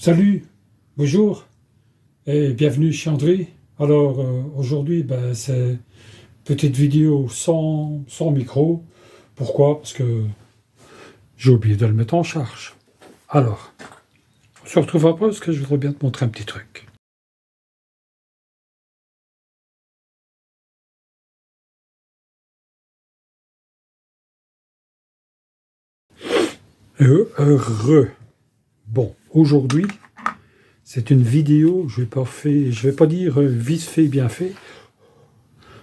Salut, bonjour et bienvenue chez André. Alors aujourd'hui, c'est une petite vidéo sans micro. Pourquoi? Parce que j'ai oublié de le mettre en charge. Alors, on se retrouve après parce que je voudrais bien te montrer un petit truc. Heureux. Bon, aujourd'hui, c'est une vidéo, je vais pas dire vite fait, bien fait.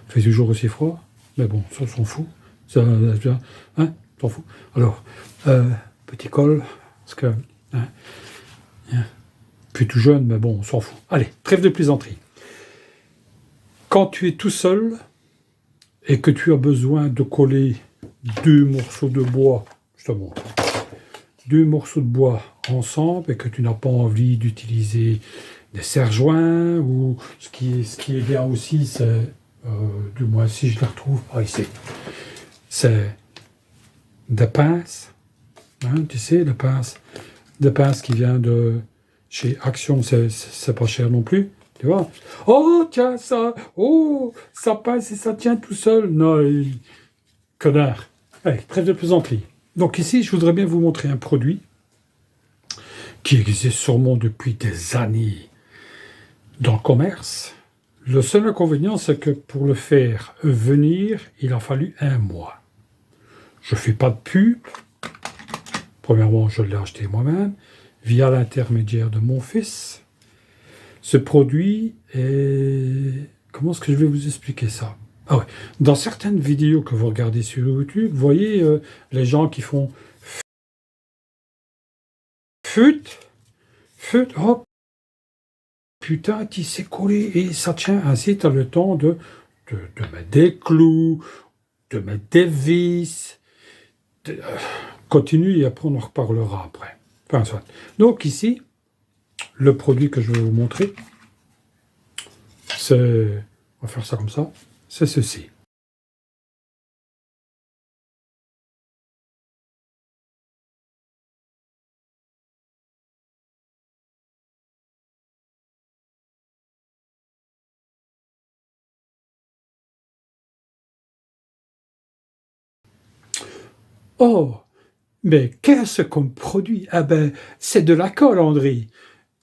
Il fait toujours aussi froid, mais bon, ça on s'en fout. Ça, hein, on s'en fout. Alors, petit col, parce que, hein, plus tout jeune, mais bon, on s'en fout. Allez, trêve de plaisanterie. Quand tu es tout seul et que tu as besoin de coller deux morceaux de bois, je te montre, deux morceaux de bois ensemble et que tu n'as pas envie d'utiliser des serre-joints ou ce qui est bien aussi, c'est, du moins si je la retrouve par ici, c'est des pinces, hein, tu sais, des pinces qui viennent de chez Action, c'est pas cher non plus. Tu vois? Oh, tiens, ça passe et ça tient tout seul. Non, connard. Allez, trêve de plaisanterie. Donc ici, je voudrais bien vous montrer un produit qui existe sûrement depuis des années dans le commerce. Le seul inconvénient, c'est que pour le faire venir, il a fallu un mois. Je ne fais pas de pub. Premièrement, je l'ai acheté moi-même, via l'intermédiaire de mon fils. Ce produit est... Comment est-ce que je vais vous expliquer ça? Ah ouais. Dans certaines vidéos que vous regardez sur YouTube, vous voyez les gens qui font fut, oh putain, tu sais coller et ça tient. Ainsi, tu as le temps de mettre des clous, de mettre des vis. Continue et après on en reparlera après. Enfin, soit. Donc ici, le produit que je vais vous montrer, c'est... On va faire ça comme ça. C'est ceci. Oh, mais qu'est-ce qu'on produit? Ah ben, c'est de la colle, André.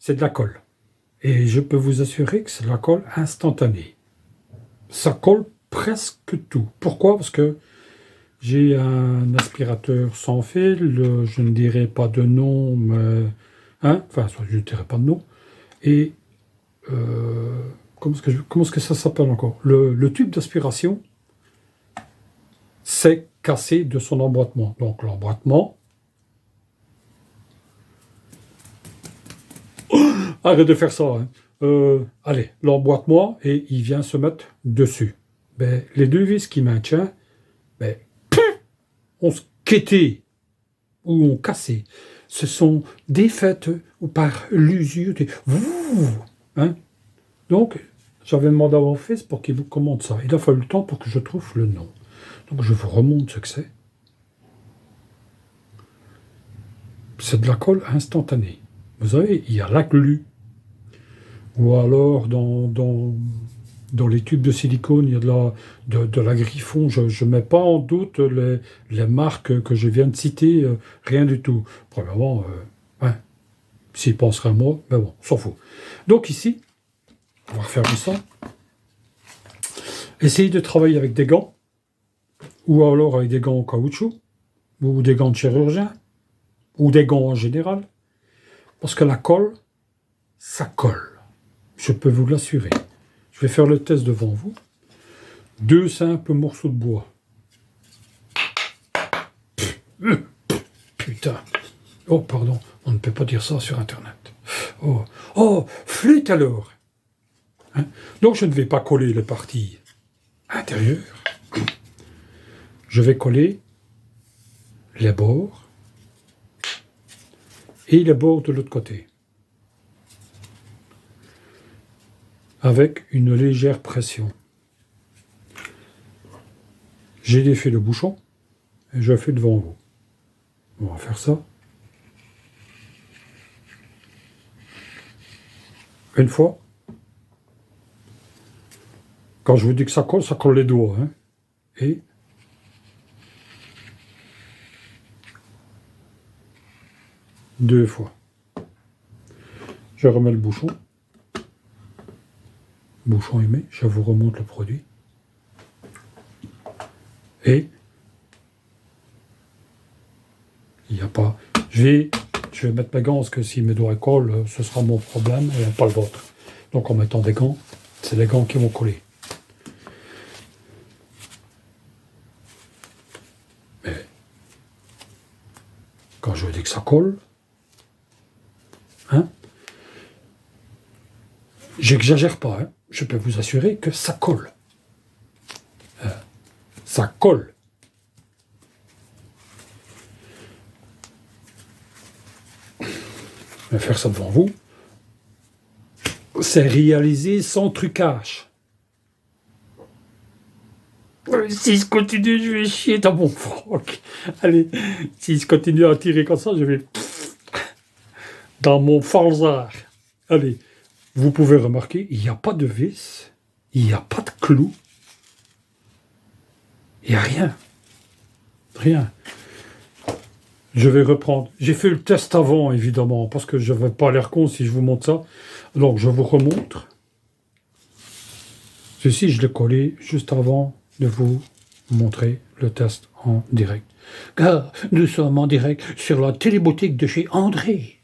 C'est de la colle. Et je peux vous assurer que c'est de la colle instantanée. Ça colle presque tout. Pourquoi? Parce que j'ai un aspirateur sans fil, je ne dirai pas de nom, mais... Hein, enfin, je ne dirai pas de nom. Et... comment est-ce que ça s'appelle encore? Le tube d'aspiration s'est cassé de son emboîtement. Donc l'emboîtement... Arrête de faire ça. Hein. Allez, l'emboîtement et il vient se mettre dessus. Ben, les deux vis qui maintiennent, ben, on se quêtait ou on cassait. Ce sont défaites ou par l'usure. Hein. Donc, j'avais demandé à mon fils pour qu'il vous commande ça. Il a fallu le temps pour que je trouve le nom. Donc, je vous remonte ce que c'est. C'est de la colle instantanée. Vous savez, il y a la glu. Ou alors, dans les tubes de silicone, il y a de la Griffon. Je ne mets pas en doute les marques que je viens de citer, rien du tout. Premièrement, hein, s'ils penseraient à moi, mais bon, on s'en fout. Donc ici, on va refermer ça. Essayez de travailler avec des gants, ou alors avec des gants en caoutchouc, ou des gants de chirurgien, ou des gants en général, parce que la colle, ça colle. Je peux vous l'assurer. Je vais faire le test devant vous. Deux simples morceaux de bois. Putain. Oh, pardon, on ne peut pas dire ça sur Internet. Oh, flûte alors. Hein? Donc, je ne vais pas coller les parties intérieures. Je vais coller les bords et les bords de l'autre côté. Avec une légère pression. J'ai défait le bouchon et je fais devant vous. On va faire ça. une fois. Quand je vous dis que ça colle les doigts. Hein. Et deux fois. Je remets le bouchon. Bouchon aimé, je vous remonte le produit. Et il n'y a pas... Je vais mettre mes gants parce que si mes doigts collent, ce sera mon problème et pas le vôtre. Donc en mettant des gants, c'est les gants qui vont coller. Mais quand je dis que ça colle, hein, j'exagère pas, hein, je peux vous assurer que ça colle. Ça colle. Je vais faire ça devant vous. C'est réalisé sans trucage. Si je continue, je vais chier dans mon froc. Allez, si je continue à tirer comme ça, je vais dans mon falzar. Allez, vous pouvez remarquer, il n'y a pas de vis, il n'y a pas de clou, il n'y a rien. Rien. Je vais reprendre. J'ai fait le test avant, évidemment, parce que je ne vais pas l'air con si je vous montre ça. Donc, je vous remontre. Ceci, je l'ai collé juste avant de vous montrer le test en direct. Car nous sommes en direct sur la téléboutique de chez André.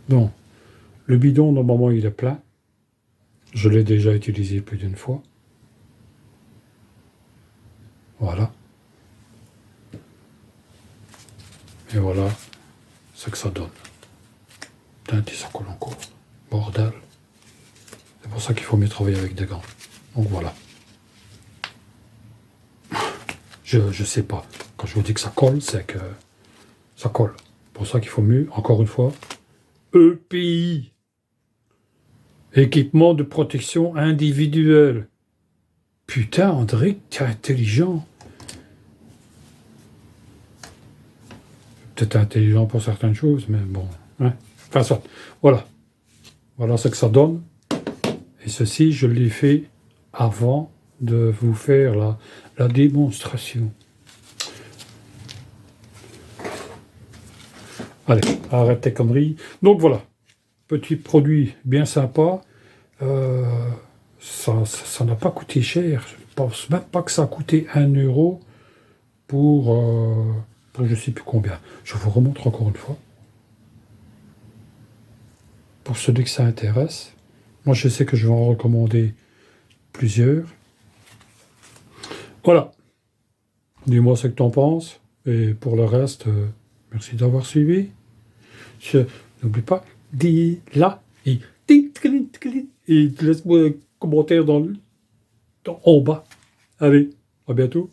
Bon, le bidon, normalement, il est plein. Je l'ai déjà utilisé plus d'une fois. Voilà. Et voilà ce que ça donne. Putain, ça colle encore. Bordel. C'est pour ça qu'il faut mieux travailler avec des gants. Donc voilà. Je sais pas. Quand je vous dis que ça colle, c'est que ça colle. C'est pour ça qu'il faut mieux, encore une fois, EPI. Équipement de protection individuelle. Putain, André, t'es intelligent. Peut-être intelligent pour certaines choses, mais bon. Hein. Enfin, ça. Voilà. Voilà ce que ça donne. Et ceci, je l'ai fait avant de vous faire la démonstration. Allez, arrête tes conneries. Donc voilà, petit produit bien sympa. Ça n'a pas coûté cher. Je ne pense même pas que ça a coûté 1 euro pour je ne sais plus combien. Je vous remontre encore une fois. Pour celui que ça intéresse. Moi, je sais que je vais en recommander plusieurs. Voilà. Dis-moi ce que tu en penses. Et pour le reste, merci d'avoir suivi. N'oublie pas, dis là et laisse-moi un commentaire en bas. Allez, à bientôt.